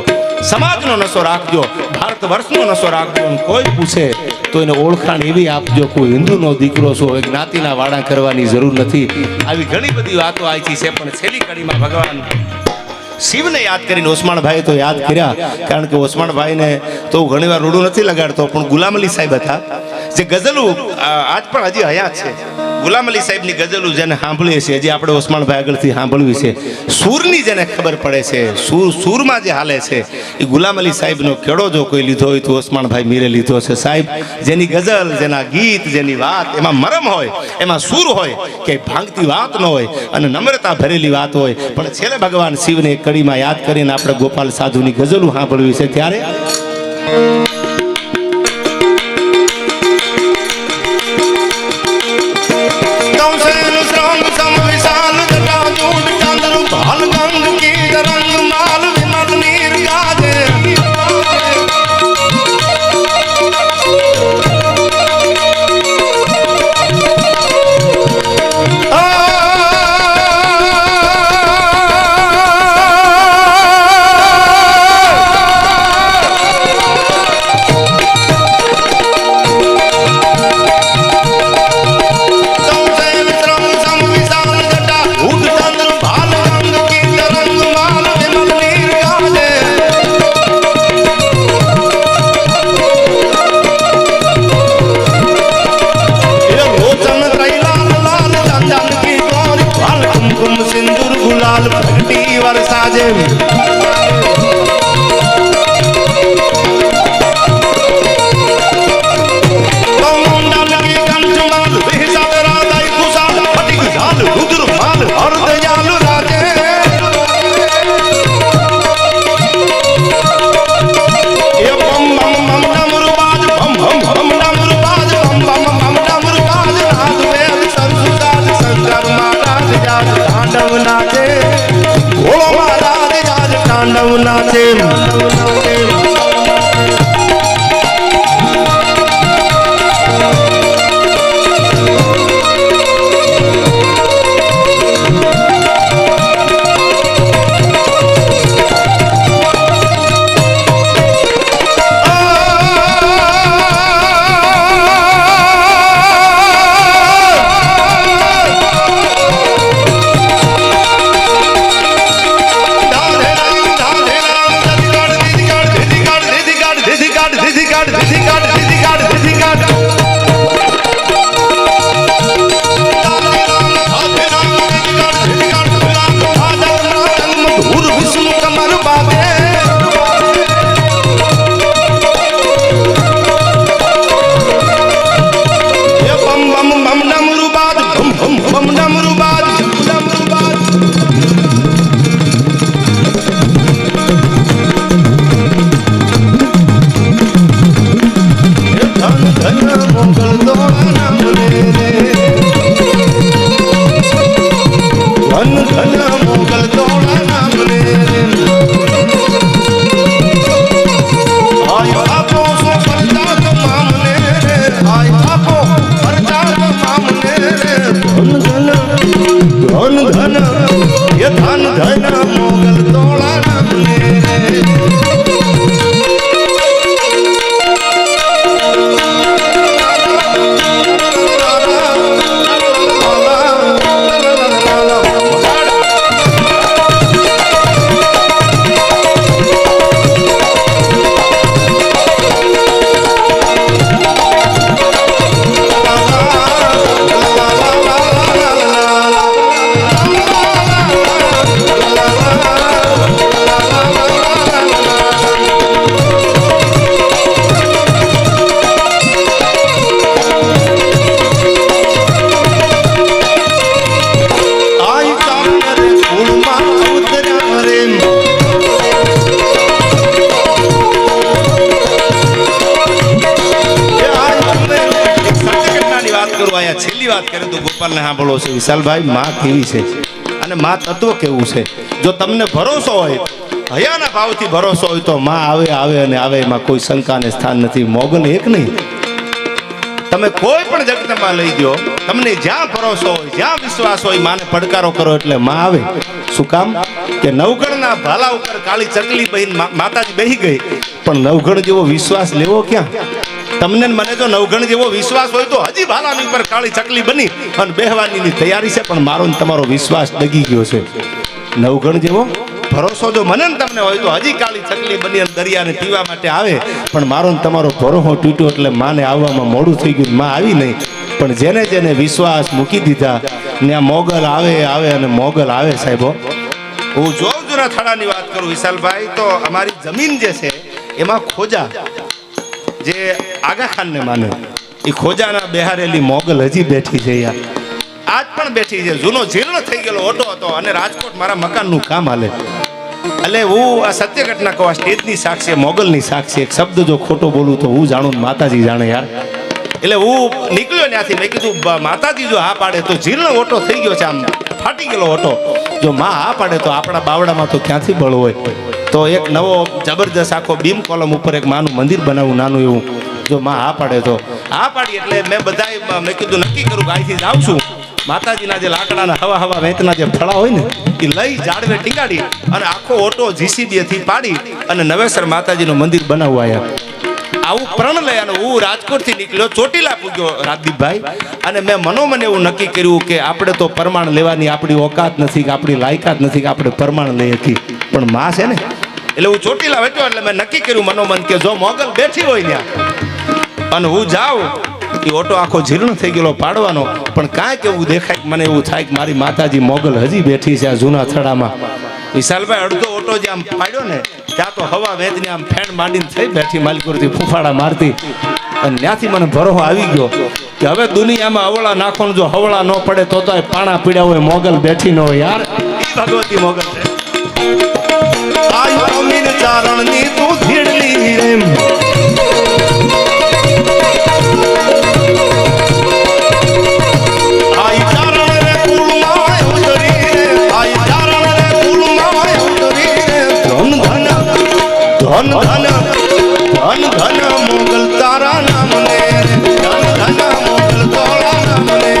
સમાજનો નશો રાખજો, ભારત વર્ષનો નશો રાખજો. કોઈ પૂછે તો એને ઓળખાણ એવી આપજો કોઈ હિન્દુનો દીકરો છો, હવે જ્ઞાતિના વાડા કરવાની જરૂર નથી. આવી ઘણી બધી વાતો આવી છે, પણ છેલ્લી કડીમાં ભગવાન શિવને યાદ કરીને ઓસમાણભાઈ તો યાદ કર્યા, કારણ કે ઓસમાણભાઈને તો ઘણી વાર રૂડું નથી લગાડતો, પણ ગુલામ અલી સાહેબ હતા જે ગઝલો આજ પણ હજી હયાત છે. ગુલામ અલી સાહેબની ગઝલો જેને સાંભળીએ છીએ, જે આપણે ઓસમાણભાઈ આગળથી સાંભળવી છે, સૂરની જેને ખબર પડે છે, સૂરમાં જે હાલે છે, એ ગુલામ અલી સાહેબનો કેળો જો કોઈ લીધો હોય તો ઓસમાણભાઈ મીરે લીધો છે. સાહેબ જેની ગઝલ, જેના ગીત, જેની વાત, એમાં મરમ હોય, એમાં સૂર હોય, કે ભાંગતી વાત ન હોય અને નમ્રતા ભરેલી વાત હોય. પણ છેલ્લે ભગવાન શિવને એક કડીમાં યાદ કરીને આપણે ગોપાલ સાધુની ગઝલો સાંભળવી છે. ત્યારે છેલ્લી વાત કરે તો ગોપાલને સાંભળો છે વિશાલભાઈ, માં કેવી છે અને માં તત્વ કેવું છે. જો તમને ભરોસો હોય, હયાના ભાવથી ભરોસો હોય તો માં આવે આવે અને આવે, એમાં કોઈ શંકાને સ્થાન નથી. મોગલ એક નહીં, તમે કોઈ પણ જગતમાં લઈ ગયો, તમને જ્યાં ભરોસો હોય, જ્યાં વિશ્વાસ હોય, માને પડકારો કરો એટલે માં આવે. શું કામ? કે નવગણના ભાલા ઉપર કાળી ચકલી બહીન માતાજી બેહી ગઈ, પણ નવગણ જેવો વિશ્વાસ લેવો ક્યાં? તમને મને જો નવગણ જેવો વિશ્વાસ હોય તો હજી ભાલાની ઉપર કાળી ચકલી બની અને બેહવાની તૈયારી છે, પણ મારો ને તમારો વિશ્વાસ ડગી ગયો છે. નવગણ જેવો ભરોસો જો મને ને તમને હોય તો હજી કાળી ચકલી બની અને દરિયાને પીવા માટે આવે, પણ મારો ને તમારો ભરોસો તૂટ્યો એટલે માને આવવામાં મોડું થઈ ગયું, માં આવી નહીં. પણ જેને જેને વિશ્વાસ મૂકી દીધા ને મોગલ આવે આવે અને મોગલ આવે. સાહેબો, હું જોઉં જૂના થાળાની વાત કરું વિશાલભાઈ, તો અમારી જમીન જે છે એમાં ખોજા જે આગા ખાનને માને, એ ખોજાના બેહારેલી મોગલ હજી બેઠી છે. યાર આજ પણ બેઠી છે. જૂનો જીર્ણ થઈ ગયેલો ઓટો હતો અને રાજકોટ મારા મકાનનું કામ હાલે. એટલે હું આ સત્ય ઘટના કહું, આ સ્ટેજની સાક્ષી, મોગલની સાક્ષી. એક શબ્દ જો ખોટો બોલું તો હું જાણું, માતાજી જાણે. યાર એટલે હું નીકળ્યો ત્યાંથી, મેં કીધું માતાજી જો હા પાડે તો જીર્ણ ઓટો થઈ ગયો છે, આમ ફાટી ગયેલો ઓટો, જો માં હા પાડે તો આપણા બાવડામાં તો ક્યાંથી બળ હોય. તો એક નવો જબરજસ્ત આખો બીમ કોલમ ઉપર એક માનું મંદિર બનાવું નાનું એવું, જો માં હા પાડે તો. હા પાડી એટલે મેં બધા મેં કીધું નક્કી કરું કે અહીંથી જ આવશું. માતાજીના જે લાકડાના હવા હવા વેચના જે ફળા હોય ને એ લઈ જાડવે ટીંગાડી અને આખો ઓટો જીસીબીથી પાડી અને નવેસર માતાજીનું મંદિર બનાવવા આવ્યા. આવું પ્રણ લઈ અને હું રાજકોટથી નીકળ્યો, ચોટીલા પૂગ્યો રાજદીપભાઈ, અને મેં મનોમન એવું નક્કી કર્યું કે આપણે તો પરમાણ લેવાની આપણી ઓકાત નથી, કે આપણી લાયકાત નથી કે આપણે પરમાણ લઈ શકીએ, પણ માં છે ને. એટલે હું ચોટીલા વેઠ્યો એટલે મેં નક્કી કર્યું મનોમન કે જો મોગલ બેઠી હોય ત્યાં અને હું જાઉં, એ ઓટો આખો જીર્ણ થઈ ગયેલો પાડવાનો, પણ કાંઈક એવું દેખાય કે મને એવું થાય કે મારી માતાજી મોગલ હજી બેઠી છે આ જૂના થડામાં. વિશાલભાઈ અડધો ઓટો જે આમ પાડ્યો ને ત્યાં તો હવા વેચની આમ ફેણ માંડીને થઈ બેઠી, માલિકોરથી ફૂફાડા મારતી, અને ત્યાંથી મને ભરોસો આવી ગયો કે હવે દુનિયામાં અવળા નાખો, જો હવળા ન પડે તો પાણા પીડ્યા હોય, મોગલ બેઠી ન હોય. યાર ભગવતી મોગલ છે. આયો મીર ચારણની તું ધીડલી રે, ધન ધન ધન ધન મોગલ તારા નામને ધન ધન મોગલ તોળા નામને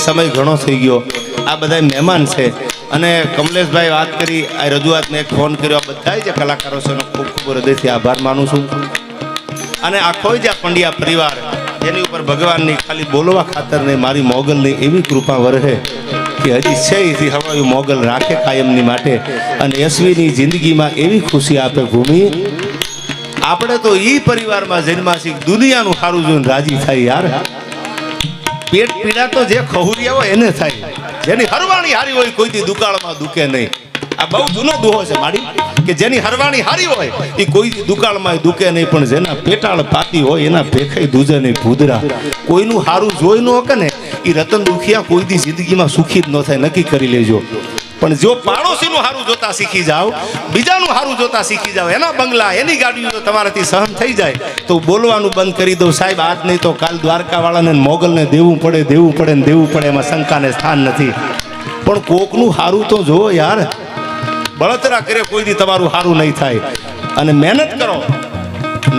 સમય ઘણો થઈ ગયો. આ બધા મહેમાન છે અને કમલેશભાઈ વાત કરી આ રજૂઆતને એક ફોન કર્યો. આ બધા જે કલાકારો છે એનો ખૂબ ખૂબ હૃદયથી આભાર માનું છું. અને આખો જ આ પંડ્યા પરિવાર જેની ઉપર ભગવાનની ખાલી બોલવા ખાતરની મારી મોગલની એવી કૃપા વરહે કે હજી છે એથી હવાયું મોગલ રાખે કાયમની માટે અને યશવીની જિંદગીમાં એવી ખુશી આપે. ભૂમિ આપણે તો એ પરિવારમાં જન્માસી દુનિયાનું સારું જોઈને રાજી થાય યાર. પેટ પીડા તો જે ખહુરિયા હોય એને થાય, જેની હરવાણી હારી હોય કોઈથી દુકાળમાં દુખે નહીં. આ બહુ જૂનો દુહો છે મારી કે જેની હરવાણી હારી હોય એ કોઈથી દુકાળમાં દુખે નહીં, પણ જેના પેટાળ પાતી હોય એના ભેખાઈ દૂજે નહીં ભૂદરા. કોઈનું હારું જોઈ ન કે ને એ રતન દુખિયા કોઈથી જિંદગીમાં સુખી જ ન થાય, નક્કી કરી લેજો. પણ જો પાડોશીનું હારું જોતા શીખી જાવ, બીજાનું હારું જોતા શીખી જાવ, એના બંગલા એની ગાડીઓ જો તમારાથી સહન થઈ જાય તો બોલવાનું બંધ કરી દો. સાહેબ આજ નહીં તો કાલ દ્વારકાવાળાને મોગલને દેવું પડે ને દેવું પડે, એમાં શંકાને સ્થાન નથી. પણ કોકનું હારું તો જો યાર. બળતરા કરે કોઈથી તમારું હારું નહીં થાય. અને મહેનત કરો.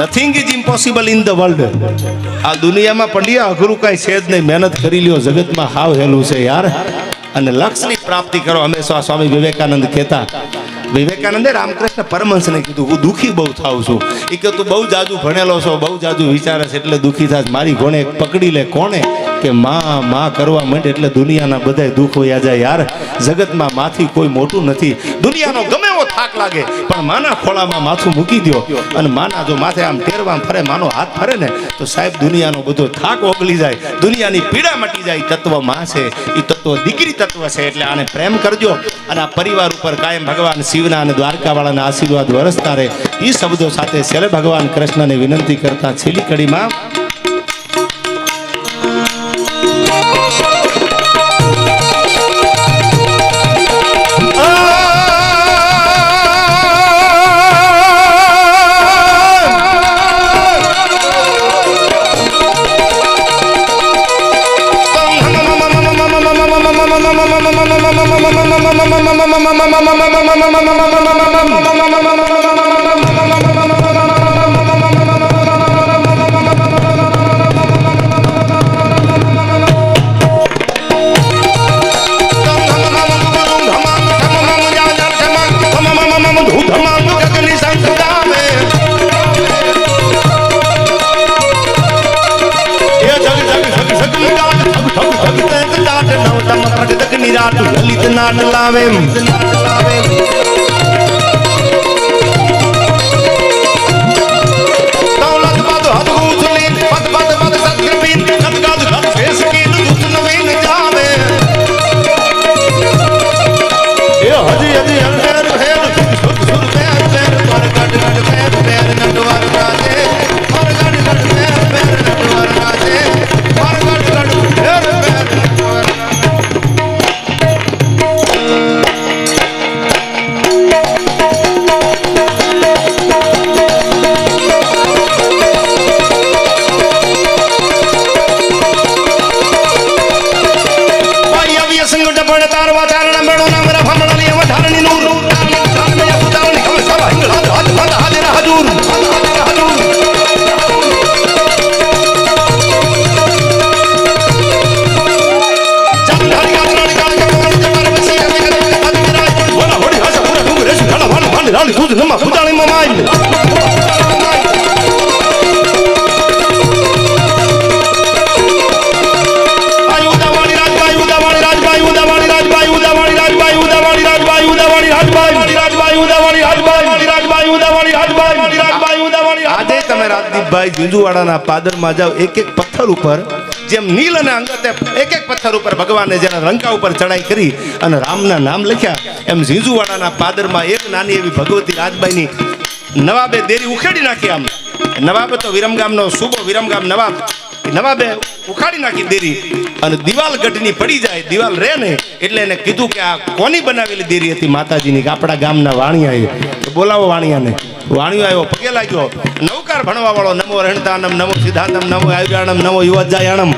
Nothing is impossible in the world. આ દુનિયામાં પંડ્યા અઘરું કાંઈ છે જ નહીં. મહેનત કરી લ્યો, જગતમાં હાવ હેલું છે યાર. અને લક્ષ્યની પ્રાપ્તિ કરો. હંમેશા સ્વામી વિવેકાનંદ કહેતા, વિવેકાનંદે રામકૃષ્ણ પરમહંસને કીધું હું દુઃખી બહુ થાઉં છું. એ કે તું બહુ જાજુ ભણેલો છો, બહુ જાજુ વિચારે છે એટલે દુઃખી થાશ. મારી ઘોડે એક પકડી લે. કોણે? કે માં કરવા માંડે એટલે દુનિયાના બધા દુઃખ વયા જાય યાર. જગતમાં માથી કોઈ મોટું નથી. દુનિયાનો ગમે એવો થાક લાગે પણ માના ખોળામાં માથું મૂકી દો અને માના જો માથે આમ ટેરવા ફરે, માનો હાથ ફરે ને તો સાહેબ દુનિયાનો બધો થાક ઓગળી જાય, દુનિયાની પીડા મટી જાય. તત્વ માં છે એ તત્વ દીકરી તત્વ છે. એટલે આને પ્રેમ કરજો અને આ પરિવાર ઉપર કાયમ ભગવાન શિવના અને દ્વારકાવાળાના આશીર્વાદ વરસતા રહે. એ શબ્દો સાથે છેલ્લે ભગવાન કૃષ્ણને વિનંતી કરતા છેલ્લી કડીમાં લલિત નાટ લાવે. ખાલી ખુદ નમા ખુદાણીમાં માઈ આજે તમે રાજદીપભાઈ ઝીંઝુવાડાના પાદરમાં જાઓ એક એક પથ્થર ઉપર જેમ નીલ અને અંગતે એક એક પથ્થર ઉપર ભગવાને જેના રંકા ઉપર ચડાઈ કરી અને રામના નામ લખ્યા એમ ઝીંઝુવાડાના પાદરમાં એક નાની એવી ભગવતી રાજબાઈની નવાબે દેરી ઉખેડી નાખી. આમ નવાબે તો વિરમગામનો સૂબો વિરમગામ નવાબે ઉખાડી નાખી દેરી અને દિવાલ ગઢની પડી જાય દિવાલ રહે ને એટલે એને કીધું કે આ કોની બનાવેલી દેરી હતી માતાજીની કે આપણા ગામના વાણિયાએ. બોલાવો વાણિયાને. વાણિયો આવ્યો પગે લાગ્યો. નવકાર ભણવા વાળો નમો રણતાનમ નમો સિદ્ધાંતમ નમો આયુર્યાણમ નમો યુવજાયાણમ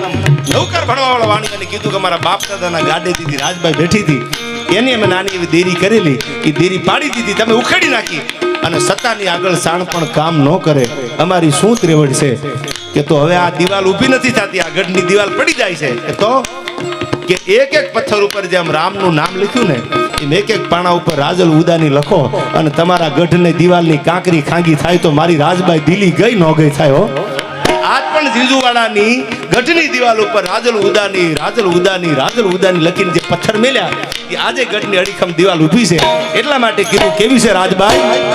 નવકાર ભણવા વાળો વાણિયાને કીધું કે મારા બાપ દાદાના ગાડેથી રાજભાઈ બેઠી હતી એની અમે નાની એવી દેરી કરેલી એ દેરી પાડી દીધી તમે ઉખેડી નાખી અને સત્તાની આગળ સાણ પણ કામ ન કરે અમારી શું ત્રેવડ છે કે તો હવે આ દિવાલ ઊભી નથી થતી આ ગઢની દિવાલ પડી જાય છે તો કે એક એક પથ્થર ઉપર જેમ રામનું નામ લખ્યું ને એમ એક એક પાણા ઉપર રાજલ ઉદાની લખો અને તમારા ગઢની દિવાલની કાંકરી ખાંગી થાય તો મારી રાજબાઈ દિલ્હી ગઈ ન ગઈ થાય હો. આજ પણ ઝીંઝુવાડાની ગઢની દિવાલ ઉપર રાજલ ઉદાની લખીને જે પથ્થર મેલ્યા એ આજે ગઢની અડીખમ દિવાલ ઊભી છે. એટલા માટે કીધું કેવી છે રાજબાઈ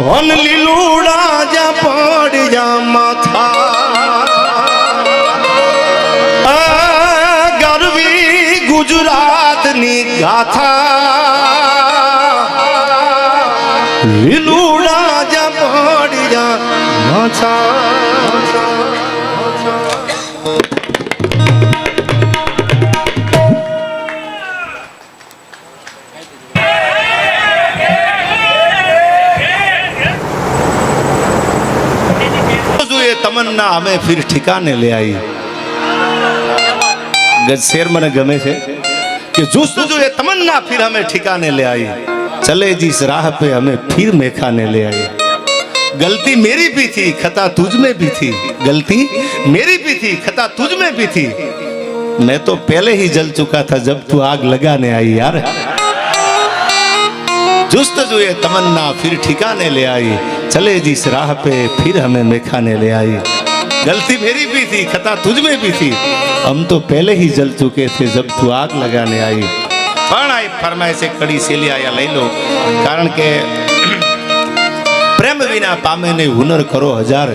વન લીલુડા જા પડ્યા માથા ગરવી ગુજરાતની ગાથા લુડા જા પડી જા માછા तमन्ना हमें फिर ठिकाने ले आई। गज शेर मन गमे से कि जुस्तजू ये तमन्ना फिर हमें ठिकाने ले आई, चले जिस राह पे हमें फिर मेखाने ले आई। गलती मेरी भी थी खता तुझ में भी थी, गलती मेरी भी थी खता तुझ में भी थी, मैं तो पहले ही जल चुका था जब तू आग लगाने आई। यार जुस्तजू ये तमन्ना फिर ठिकाने ले आई, चले जिस राह पे फिर हमें मेखाने ले आई। गलती मेरी भी थी खता तुझ में भी थी, हम तो पहले ही जल चुके थे जब तू आग लगाने आई। पण आई फरमाए से कड़ी सेली आया लई लो, कारण के प्रेम विना पामे ने हुनर करो हजार,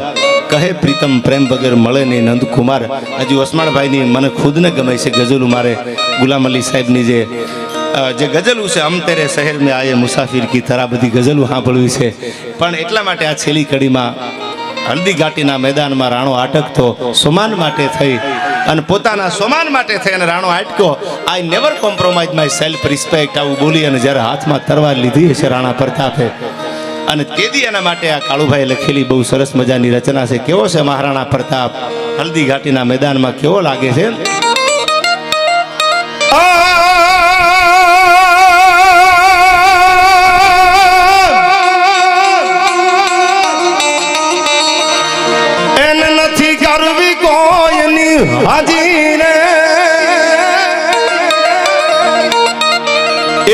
कहे प्रीतम प्रेम वगैर मळे नहीं नंद कुमार। हजू असमाण भाई नी मन खुद ने गमे से गजल मारे गुलाम अली साहेब नी जे गजलू છે हम तेरे शहर में आए मुसाफिर की तरह बधी गजलू સાંભળવી છે, પણ એટલા માટે આ છેલ્લી કડીમાં હલ્દી ઘાટીના મેદાનમાં રાણો આટકતો સોમાન માટે થઈ અને પોતાના સોમાન માટે થઈ અને રાણો આટક્યો। I never compromise my self respect આવું બોલી અને જ્યારે હાથમાં તરવાર લીધી છે રાણા પ્રતાપે અને તેદી એના માટે આ કાળુભાઈ લખેલી બહુ સરસ મજાની રચના છે। કેવો છે મહારાણા પ્રતાપ હલ્દી ઘાટીના મેદાનમાં કેવો લાગે છે। हाजी ने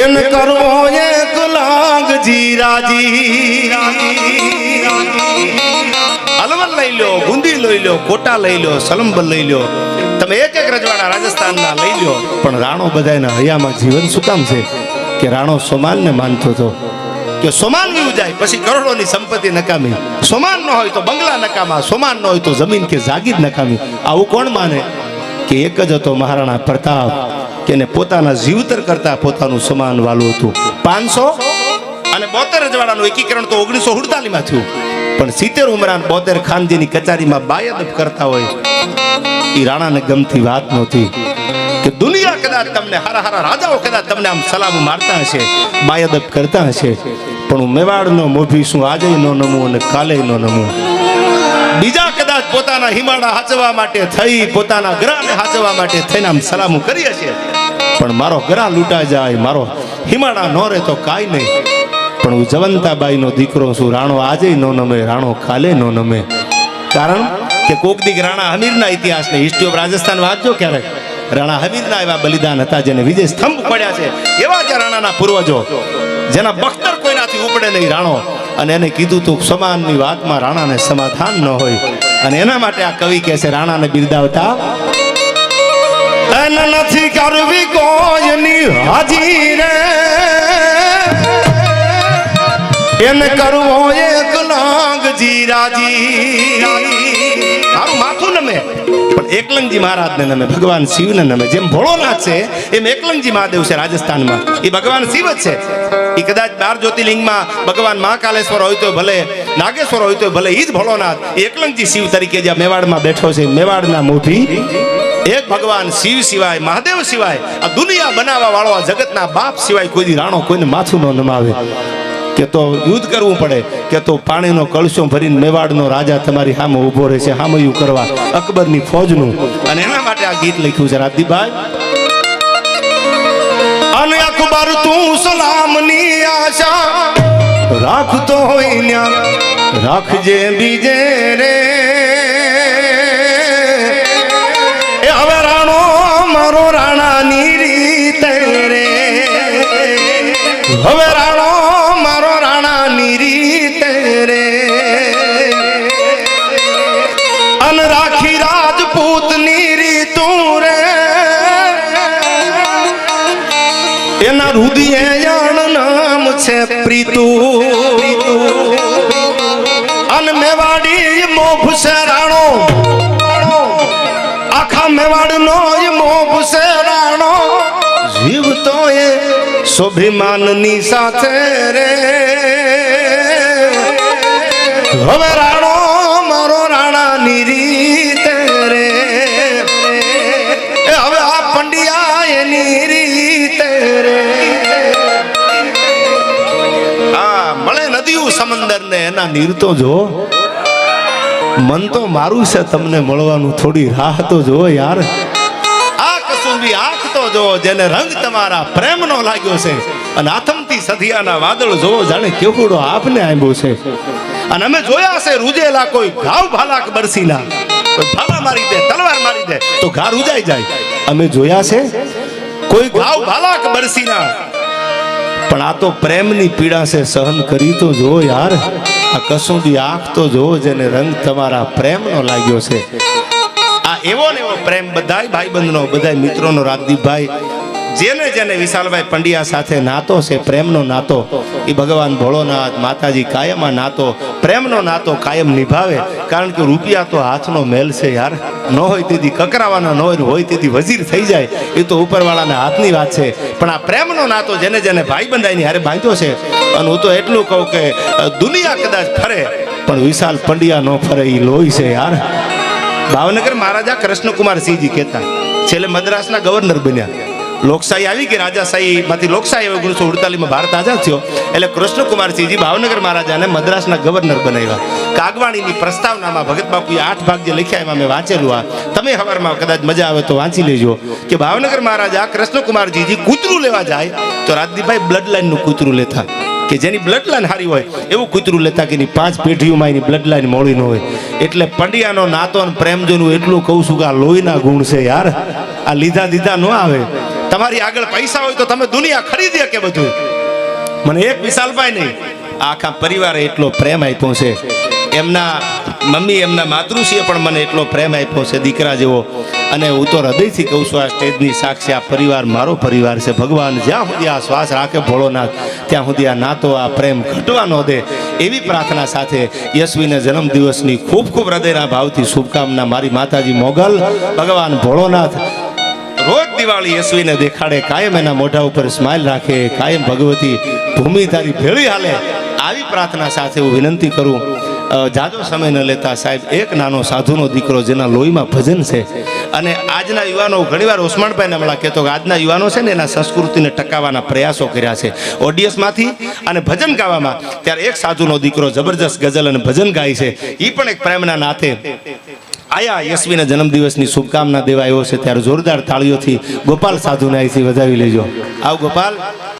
इन करो ये गुलांग जीराजी, अलवर लई लो गुंदी लई लो कोटा लई लो सलंबर लई लो, तमे एक एक रजवाड़ा राजस्थान ना लई लो, पण राणो बधायना हयामां जीवन शुं काम छे के राणो सोमान ने मानतो तो કે સોમાન વી જાય પછી કરોડોની સંપત્તિ નકામી, સોમાન ન હોય તો બંગલા નકામા, સોમાન ન હોય તો જમીન કે જાગીર નકામી। આવું કોણ માને કે એક જ હતો મહારાણા પ્રતાપ કે એને પોતાના જીવતર કરતા પોતાનું સમાન વાલું હતું। 500 અને 72 રજવાડાનું એકીકરણ તો 1948 માં થયું, પણ 70 ઉમરાન 72 ખાનજીની કચારીમાં બાયદબ કરતા હોય એ રાણાને ગમતી વાત નહોતી કે દુનિયા કદાચ તમને હારા હારા રાજાઓ કદાચ તમને આમ સલામ મારતા હશે બાયદબ કરતા હશે, પણ હું મેવાડનો મોભી છું આજે નો નમું અને કાલે નો નમું। બીજા કદાચ પોતાના હિમાડા હાચવા માટે થઈ પોતાના ગ્રાને હાચવા માટે થઈને આમ સલામું કરી હશે, પણ મારો ગ્રા લૂંટા જાય મારો હિમાડા નો રહે તો કાંઈ નહીં, પણ હું જવંતાબાઈનો દીકરો છું, રાણો આજે નો નમે રાણો કાલે નો નમે। કારણ કે કોક દીક રાણા હમીરના ઇતિહાસને હિસ્ટ્રી ઓફ રાજસ્થાન વાંચજો ક્યારેક, રાણા હમીરના એવા બલિદાન હતા જેને વિજય સ્તંભ પડ્યા છે, એવા જે રાણાના પૂર્વજો જેના બખ્તર કોઈનાથી ઉપડે નહીં રાણો, અને એને કીધું તું સમાનની વાતમાં રાણાને સમાધાન ન હોય, અને એના માટે આ કવિ કહે છે રાણાને બિરદાવતા એને નથી કરવી કોઈની હાજી રે, એને કરવો એક લાંગ જીરાજી। મારું માથું નમે પણ એકલંગજી મહારાજને નમે, ભગવાન શિવને નમે। જેમ ભોળોનાથ છે એમ એકલંગજી મહાદેવ છે રાજસ્થાનમાં, એ ભગવાન શિવ જ છે। એ કદાચ 12 જ્યોતિર્લિંગમાં ભગવાન મહાકાલેશ્વર હોય તો ભલે, નાગેશ્વર હોય તો ભલે, એ જ ભોળોનાથ એકલંગજી શિવ તરીકે જ્યાં મેવાડમાં બેઠો છે, મેવાડના મોભી એક ભગવાન શિવ સિવાય મહાદેવ સિવાય આ દુનિયા બનાવવા વાળો આ જગતના બાપ સિવાય કોઈ રાણો કોઈને માથું ન નમાવે। કે તો યુદ્ધ કરવું પડે કે તો પાણીનો કળશો ભરીને મેવાડનો રાજા તમારી સામે ઊભો રહેશે હામયું કરવા અકબરની ફોજનું, અને એના માટે આ ગીત લખ્યું છે રાજદીપભાઈ। અને અકબર તું સલામની આશા રાખતો હોય ન્યા રાખજે બીજે રે, એ હવે રાણો મારો રાણાની રીત રે, હવે રાણો મારો રાણાની રીત રે, અન રાખી રાજપૂતની રીતું રે, એના હૃદય યાણ નામ છે પ્રીતુ, અન મેવાડી મોભ છે રાણો, આખા મેવાડનો મોભ છે રાણો, જીવતો એ સ્વાભિમાનની સાથે રે, હવે રાણો મારો રાણાની રીત રે, એ હવે આ પંડિયા એની રીત રે. આ મળે નદીયું સમંદર ને એના નીર તો જો, મન તો મારું છે તમને મળવાનું, થોડી રાહ તો જો યાર. આ કસુંબી આંખ તો જો, જેને રંગ તમારા પ્રેમનો લાગ્યો છે, અને આથમતી સધિયાના વાદળ જો, જાણે કેવડો આપને આંબ્યો છે. અને અમે જોયા છે રૂજેલા કોઈ ઘાવ ભાલાક બરસીના, કોઈ ભાલા મારી દે, તલવાર મારી દે તો ઘા રૂજાઈ જાય. અમે જોયા છે કોઈ ઘાવ ભાલાક બરસીના, પણ આ તો પ્રેમની પીડા છે, સહન કરી તો જો યાર. આ કસુંબી આંખ તો જો, જેને રંગ તમારા પ્રેમનો લાગ્યો છે. આ એવો ને એવો પ્રેમ બધાય ભાઈબંધનો, બધાય મિત્રોનો, રાજદીપભાઈ જેને જેને વિશાલભાઈ પંડ્યા સાથે નાતો છે, પ્રેમનો નાતો, એ ભગવાન ભોળોનાથ માતાજી કાયમ આ નાતો, પ્રેમનો નાતો કાયમ નિભાવે. કારણ કે રૂપિયા તો હાથનો મેલ છે યાર. ન હોય તેથી કકરાવાના, ન હોય તેથી વજીર થઈ જાય, એ તો ઉપરવાળાના હાથની વાત છે. પણ આ પ્રેમનો નાતો જેને જેને ભાઈબંધાઈની હારે બાંધ્યો છે. અને હું તો એટલું કહું કે દુનિયા કદાચ ફરે પણ વિશાલ પંડ્યા ન ફરે, એ લોહી છે યાર. ભાવનગર મહારાજા કૃષ્ણકુમારસિંહજી કહેતા, છેલ્લે મદ્રાસના ગવર્નર બન્યા. લોકશાહી આવી ગઈ, રાજાશાહી માંથી લોકશાહી 1948 ભારત આઝાદ થયો, એટલે કૃષ્ણકુમારસિંહજી ભાવનગર મહારાજાને મદ્રાસના ગવર્નર બનાવ્યા. કાગવાણીની પ્રસ્તાવનામાં ભગત બાપુએ 8 ભાગ જે લખ્યા એમાં મેં વાંચેલું. આ તમે હવારમાં કદાચ મજા આવે તો વાંચી લેજો કે ભાવનગર મહારાજા કૃષ્ણકુમારજીજી કૂતરું લેવા જાય તો રાજદીપભાઈ બ્લડ લાઈનનું કૂતરું લેતા, કે જેની બ્લડ લાઈન હારી હોય એવું કૂતરું લેતા, કે એની 5 પેઢીઓમાં એની બ્લડ લાઈન મોડી ન હોય. એટલે પંડ્યાનો નાતો અને પ્રેમજોનું એટલું કહું છું કે આ લોહીના ગુણ છે યાર. આ લીધા દીધા ન આવે. તમારી આગળ પૈસા હોય તો તમે દુનિયા ખરીદી કે બધું. મને એક વિશાલભાઈ નહીં, આખા પરિવારે એટલો પ્રેમ આપ્યો છે. એમના મમ્મી, એમના માતૃશ્રીએ પણ મને એટલો પ્રેમ આપ્યો છે, દીકરા જેવો. અને હું તો હૃદયથી કહું છું, આ સ્ટેજની સાક્ષી, આ પરિવાર મારો પરિવાર છે. ભગવાન જ્યાં સુધી આ શ્વાસ રાખે ભોળોનાથ, ત્યાં સુધી આ નાતો, આ પ્રેમ ઘટવા ન દે, એવી પ્રાર્થના સાથે યશવીના જન્મદિવસની ખૂબ ખૂબ હૃદયના ભાવથી શુભકામના. મારી માતાજી મોગલ, ભગવાન ભોળોનાથ રોજ દિવાળી યશવીને દેખાડે, કાયમ એના મોઢા ઉપર સ્માઇલ રાખે, કાયમ ભગવતી ભૂમિ તારી ભેળી હાલે, આવી પ્રાર્થના સાથે હું વિનંતી કરું. જાજો સમય ન લેતા સાહેબ, એક નાનો સાધુનો દીકરો જેના લોહીમાં ભજન છે. અને આજના યુવાનો, ઘણીવાર ઉસ્માનભાઈને હમણાં કહેતો કે આજના યુવાનો છે ને એના સંસ્કૃતિને ટકાવવાના પ્રયાસો કર્યા છે ઓડિયન્સમાંથી અને ભજન ગાવામાં. ત્યારે એક સાધુનો દીકરો જબરજસ્ત ગઝલ અને ભજન ગાય છે. એ પણ એક પ્રેમના નાતે આયા યશવીના જન્મદિવસની શુભકામના દેવા આવ્યો છે. ત્યારે જોરદાર તાળીઓથી ગોપાલ સાધુને અહીંથી વધાવી લેજો. આવ ગોપાલ.